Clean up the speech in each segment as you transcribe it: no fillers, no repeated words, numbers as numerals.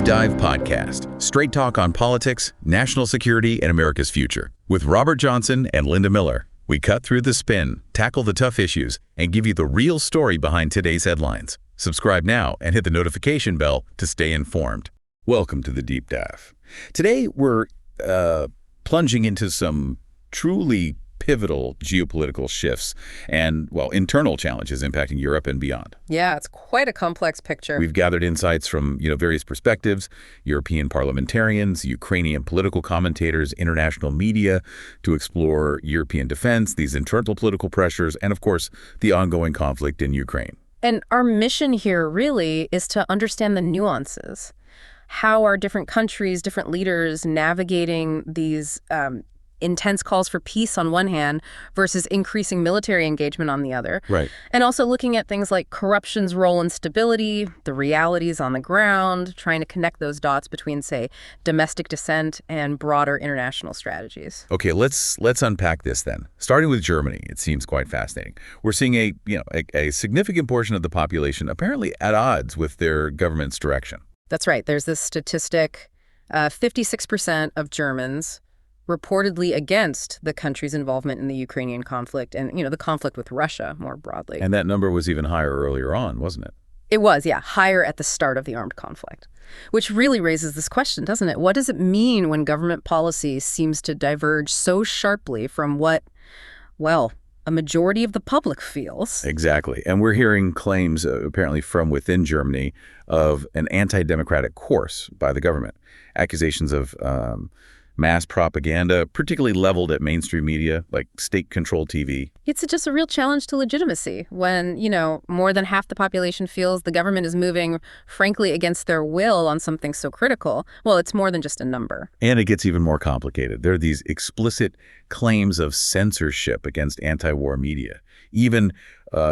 Dive Podcast, straight talk on politics, national security, and America's future. With Robert Johnson and Linda Miller, we cut through the spin, tackle the tough issues, and give you the real story behind today's headlines. Subscribe now and hit the notification bell to stay informed. Welcome to the Deep Dive. Today, we're plunging into some truly pivotal geopolitical shifts and, well, internal challenges impacting Europe and beyond. Yeah, it's quite a complex picture. We've gathered insights from, various perspectives, European parliamentarians, Ukrainian political commentators, international media, to explore European defense, these internal political pressures, and, of course, the ongoing conflict in Ukraine. And our mission here really is to understand the nuances. How are different countries, different leaders navigating these intense calls for peace on one hand versus increasing military engagement on the other. Right. And also looking at things like corruption's role in stability, the realities on the ground, trying to connect those dots between, say, domestic dissent and broader international strategies. Okay, let's unpack this then. Starting with Germany, it seems quite fascinating. We're seeing a significant portion of the population apparently at odds with their government's direction. That's right. There's this statistic, 56% of Germans reportedly against the country's involvement in the Ukrainian conflict and, the conflict with Russia more broadly. And that number was even higher earlier on, wasn't it? It was, yeah, higher at the start of the armed conflict, which really raises this question, doesn't it? What does it mean when government policy seems to diverge so sharply from what, well, a majority of the public feels? Exactly. And we're hearing claims, apparently from within Germany, of an anti-democratic course by the government. Accusations of mass propaganda, particularly leveled at mainstream media, like state-controlled TV. It's just a real challenge to legitimacy when, more than half the population feels the government is moving, frankly, against their will on something so critical. Well, it's more than just a number. And it gets even more complicated. There are these explicit claims of censorship against anti-war media, even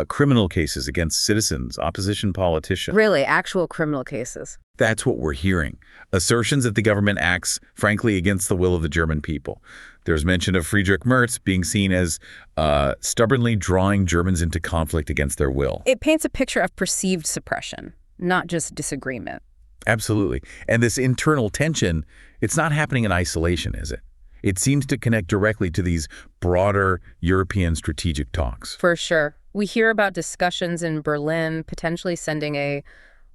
criminal cases against citizens, opposition politicians. Really, actual criminal cases. That's what we're hearing. Assertions that the government acts, frankly, against the will of the German people. There's mention of Friedrich Merz being seen as stubbornly drawing Germans into conflict against their will. It paints a picture of perceived suppression, not just disagreement. Absolutely. And this internal tension, it's not happening in isolation, is it? It seems to connect directly to these broader European strategic talks. For sure. We hear about discussions in Berlin potentially sending a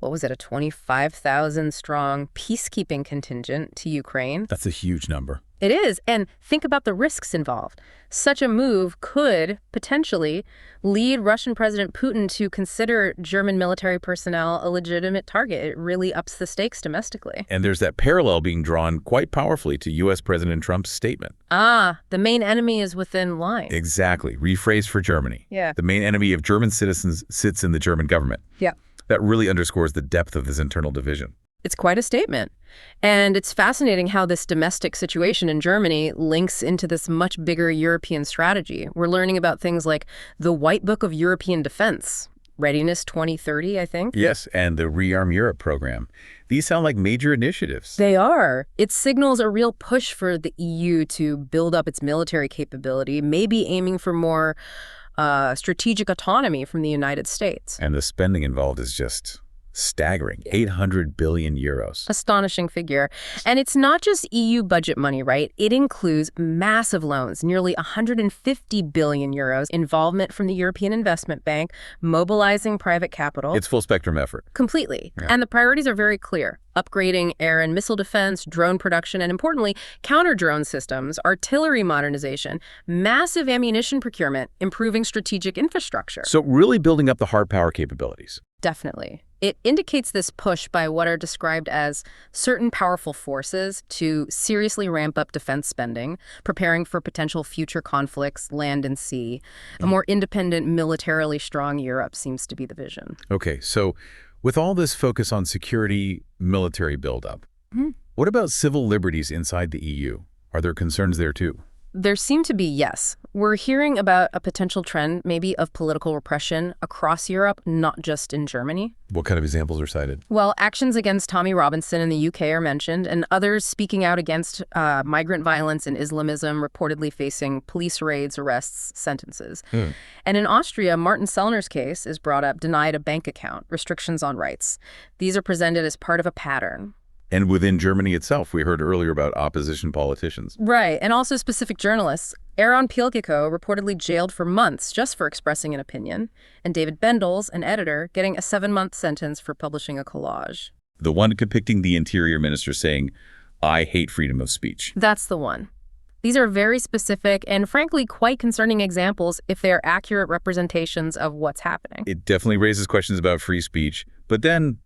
25,000-strong peacekeeping contingent to Ukraine. That's a huge number. It is. And think about the risks involved. Such a move could potentially lead Russian President Putin to consider German military personnel a legitimate target. It really ups the stakes domestically. And there's that parallel being drawn quite powerfully to U.S. President Trump's statement. The main enemy is within line. Exactly. Rephrased for Germany. Yeah. The main enemy of German citizens sits in the German government. Yeah. That really underscores the depth of this internal division. It's quite a statement. And it's fascinating how this domestic situation in Germany links into this much bigger European strategy. We're learning about things like the White Book of European Defense, Readiness 2030, I think. Yes, and the Rearm Europe program. These sound like major initiatives. They are. It signals a real push for the EU to build up its military capability, maybe aiming for more strategic autonomy from the United States. And the spending involved is just staggering. 800 billion euros. Astonishing figure. And it's not just EU budget money, right? It includes massive loans, nearly 150 billion euros, involvement from the European Investment Bank, mobilizing private capital. It's full spectrum effort. Completely. Yeah. And the priorities are very clear. Upgrading air and missile defense, drone production, and importantly, counter-drone systems, artillery modernization, massive ammunition procurement, improving strategic infrastructure. So really building up the hard power capabilities. Definitely. It indicates this push by what are described as certain powerful forces to seriously ramp up defense spending, preparing for potential future conflicts, land and sea. A more independent, militarily strong Europe seems to be the vision. Okay, so with all this focus on security, military buildup, what about civil liberties inside the EU? Are there concerns there too? There seem to be, yes. We're hearing about a potential trend, maybe, of political repression across Europe, not just in Germany. What kind of examples are cited? Well, actions against Tommy Robinson in the UK are mentioned, and others speaking out against migrant violence and Islamism, reportedly facing police raids, arrests, sentences. And in Austria, Martin Sellner's case is brought up, denied a bank account, restrictions on rights. These are presented as part of a pattern. And within Germany itself, we heard earlier about opposition politicians. Right, and also specific journalists. Aaron Pielgiko reportedly jailed for months just for expressing an opinion, and David Bendels, an editor, getting a 7-month sentence for publishing a collage. The one depicting the interior minister saying, "I hate freedom of speech." That's the one. These are very specific and frankly quite concerning examples if they are accurate representations of what's happening. It definitely raises questions about free speech, but then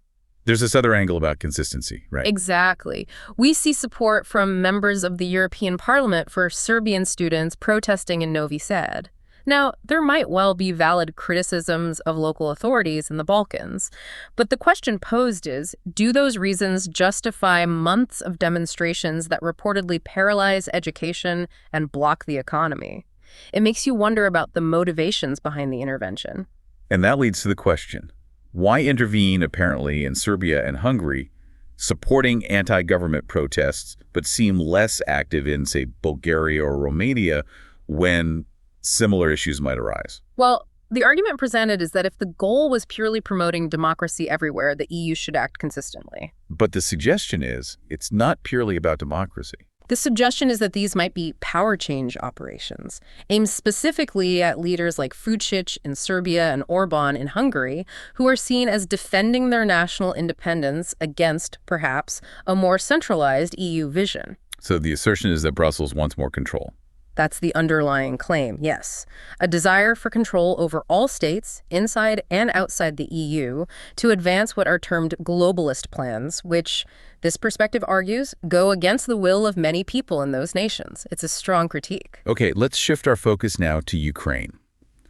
there's this other angle about consistency, right? Exactly. We see support from members of the European Parliament for Serbian students protesting in Novi Sad. Now, there might well be valid criticisms of local authorities in the Balkans, but the question posed is, do those reasons justify months of demonstrations that reportedly paralyze education and block the economy? It makes you wonder about the motivations behind the intervention. And that leads to the question, why intervene apparently in Serbia and Hungary, supporting anti-government protests, but seem less active in, say, Bulgaria or Romania when similar issues might arise? Well, the argument presented is that if the goal was purely promoting democracy everywhere, the EU should act consistently. But the suggestion is it's not purely about democracy. The suggestion is that these might be power change operations, aimed specifically at leaders like Vučić in Serbia and Orban in Hungary, who are seen as defending their national independence against, perhaps, a more centralized EU vision. So the assertion is that Brussels wants more control. That's the underlying claim, yes. A desire for control over all states, inside and outside the EU, to advance what are termed globalist plans, which, this perspective argues, go against the will of many people in those nations. It's a strong critique. Okay, let's shift our focus now to Ukraine.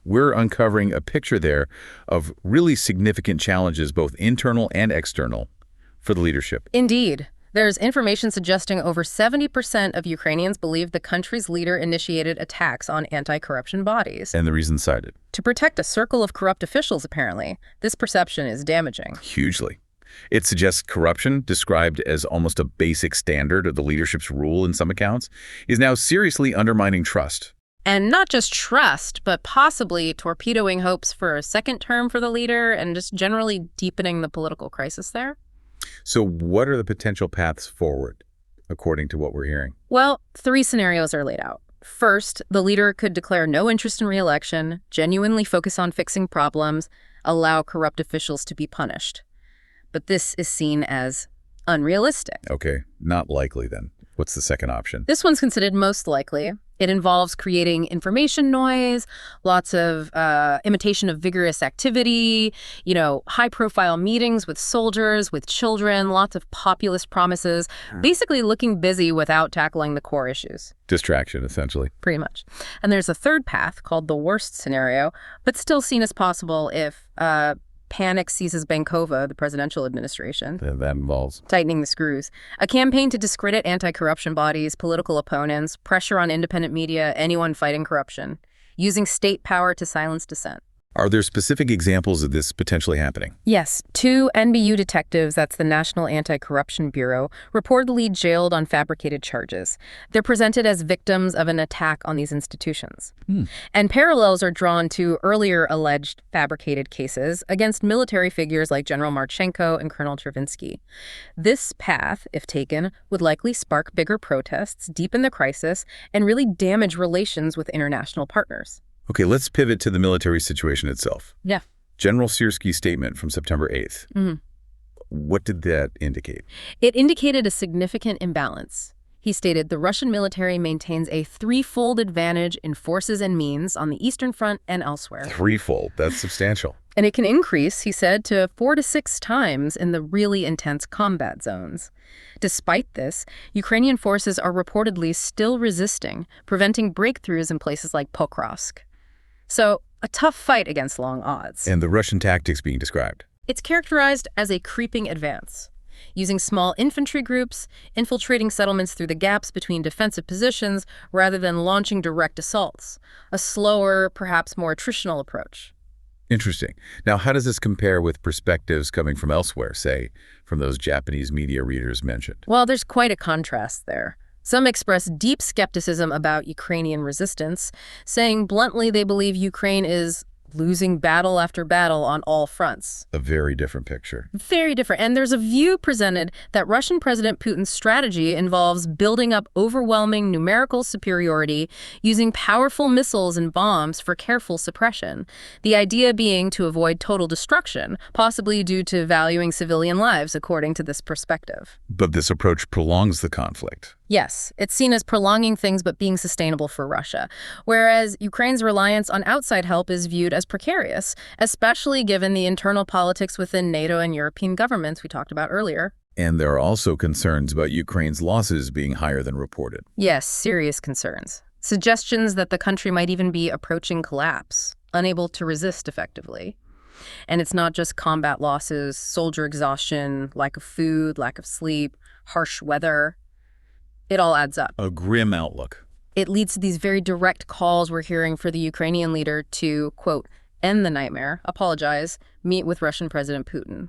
We're uncovering a picture there of really significant challenges, both internal and external, for the leadership. Indeed. There's information suggesting over 70% of Ukrainians believe the country's leader initiated attacks on anti-corruption bodies. And the reason cited? To protect a circle of corrupt officials, apparently. This perception is damaging. Hugely. It suggests corruption, described as almost a basic standard of the leadership's rule in some accounts, is now seriously undermining trust. And not just trust, but possibly torpedoing hopes for a second term for the leader and just generally deepening the political crisis there. So what are the potential paths forward, according to what we're hearing? Well, 3 scenarios are laid out. First, the leader could declare no interest in re-election, genuinely focus on fixing problems, allow corrupt officials to be punished. But this is seen as unrealistic. Okay, not likely then. What's the second option? This one's considered most likely. It involves creating information noise, lots of imitation of vigorous activity, high-profile meetings with soldiers, with children, lots of populist promises, basically looking busy without tackling the core issues. Distraction, essentially. Pretty much. And there's a third path called the worst scenario, but still seen as possible if panic seizes Bankova, the presidential administration. That involves tightening the screws. A campaign to discredit anti-corruption bodies, political opponents, pressure on independent media, anyone fighting corruption, using state power to silence dissent. Are there specific examples of this potentially happening? Yes. 2 NBU detectives, that's the National Anti-Corruption Bureau, reportedly jailed on fabricated charges. They're presented as victims of an attack on these institutions. And parallels are drawn to earlier alleged fabricated cases against military figures like General Marchenko and Colonel Chervinsky. This path, if taken, would likely spark bigger protests, deepen the crisis, and really damage relations with international partners. Okay, let's pivot to the military situation itself. Yeah. General Sierski's statement from September 8th. What did that indicate? It indicated a significant imbalance. He stated the Russian military maintains a threefold advantage in forces and means on the Eastern Front and elsewhere. Threefold, that's substantial. And it can increase, he said, to 4 to 6 times in the really intense combat zones. Despite this, Ukrainian forces are reportedly still resisting, preventing breakthroughs in places like Pokrovsk. So, a tough fight against long odds. And the Russian tactics being described? It's characterized as a creeping advance, using small infantry groups, infiltrating settlements through the gaps between defensive positions rather than launching direct assaults. A slower, perhaps more attritional approach. Interesting. Now, how does this compare with perspectives coming from elsewhere, say, from those Japanese media readers mentioned? Well, there's quite a contrast there. Some express deep skepticism about Ukrainian resistance, saying bluntly they believe Ukraine is losing battle after battle on all fronts. A very different picture. Very different. And there's a view presented that Russian President Putin's strategy involves building up overwhelming numerical superiority using powerful missiles and bombs for careful suppression. The idea being to avoid total destruction, possibly due to valuing civilian lives, according to this perspective. But this approach prolongs the conflict. Yes, it's seen as prolonging things but being sustainable for Russia, whereas Ukraine's reliance on outside help is viewed as precarious, especially given the internal politics within NATO and European governments we talked about earlier. And there are also concerns about Ukraine's losses being higher than reported. Yes, serious concerns. Suggestions that the country might even be approaching collapse, unable to resist effectively. And it's not just combat losses, soldier exhaustion, lack of food, lack of sleep, harsh weather. It all adds up. A grim outlook. It leads to these very direct calls we're hearing for the Ukrainian leader to, quote, end the nightmare, apologize, meet with Russian President Putin.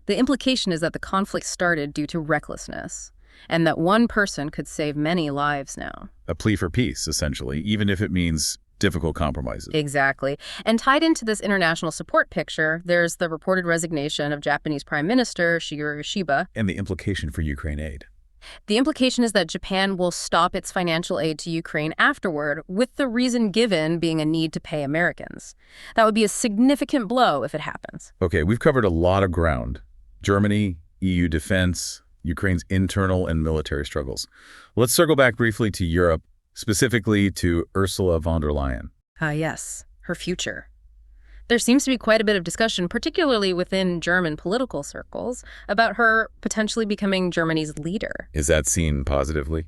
The implication is that the conflict started due to recklessness, and that one person could save many lives now. A plea for peace, essentially, even if it means difficult compromises. Exactly. And tied into this international support picture, there's the reported resignation of Japanese Prime Minister Shigeru Ishiba. And the implication for Ukraine aid. The implication is that Japan will stop its financial aid to Ukraine afterward, with the reason given being a need to pay Americans. That would be a significant blow if it happens. Okay, we've covered a lot of ground. Germany, EU defense, Ukraine's internal and military struggles. Let's circle back briefly to Europe, specifically to Ursula von der Leyen. Yes, her future. There seems to be quite a bit of discussion, particularly within German political circles, about her potentially becoming Germany's leader. Is that seen positively?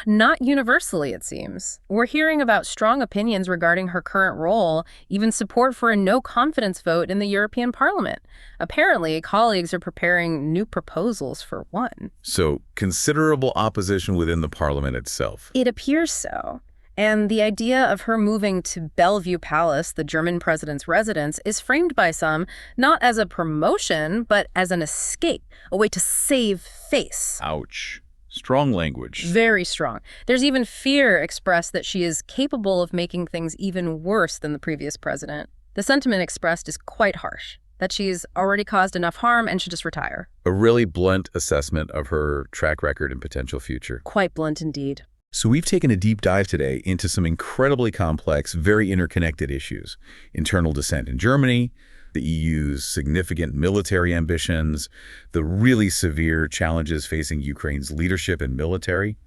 Not universally, it seems. We're hearing about strong opinions regarding her current role, even support for a no-confidence vote in the European Parliament. Apparently, colleagues are preparing new proposals for one. So, considerable opposition within the parliament itself. It appears so. And the idea of her moving to Bellevue Palace, the German president's residence, is framed by some not as a promotion, but as an escape, a way to save face. Ouch. Strong language. Very strong. There's even fear expressed that she is capable of making things even worse than the previous president. The sentiment expressed is quite harsh, that she's already caused enough harm and should just retire. A really blunt assessment of her track record and potential future. Quite blunt indeed. So we've taken a deep dive today into some incredibly complex, very interconnected issues. Internal dissent in Germany, the EU's significant military ambitions, the really severe challenges facing Ukraine's leadership and military,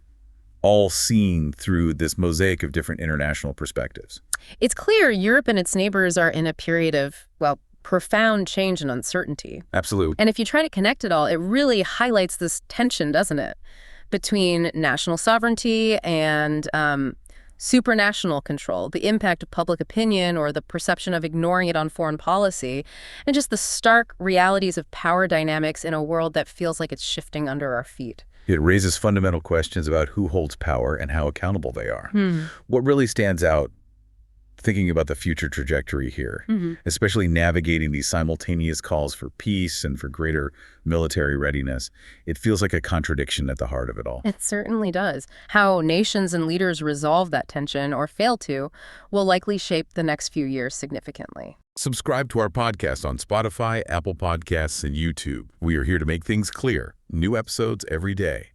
all seen through this mosaic of different international perspectives. It's clear Europe and its neighbors are in a period of, well, profound change and uncertainty. Absolutely. And if you try to connect it all, it really highlights this tension, doesn't it? Between national sovereignty and supranational control, the impact of public opinion or the perception of ignoring it on foreign policy, and just the stark realities of power dynamics in a world that feels like it's shifting under our feet. It raises fundamental questions about who holds power and how accountable they are. What really stands out thinking about the future trajectory here, especially navigating these simultaneous calls for peace and for greater military readiness, it feels like a contradiction at the heart of it all. It certainly does. How nations and leaders resolve that tension or fail to will likely shape the next few years significantly. Subscribe to our podcast on Spotify, Apple Podcasts, and YouTube. We are here to make things clear. New episodes every day.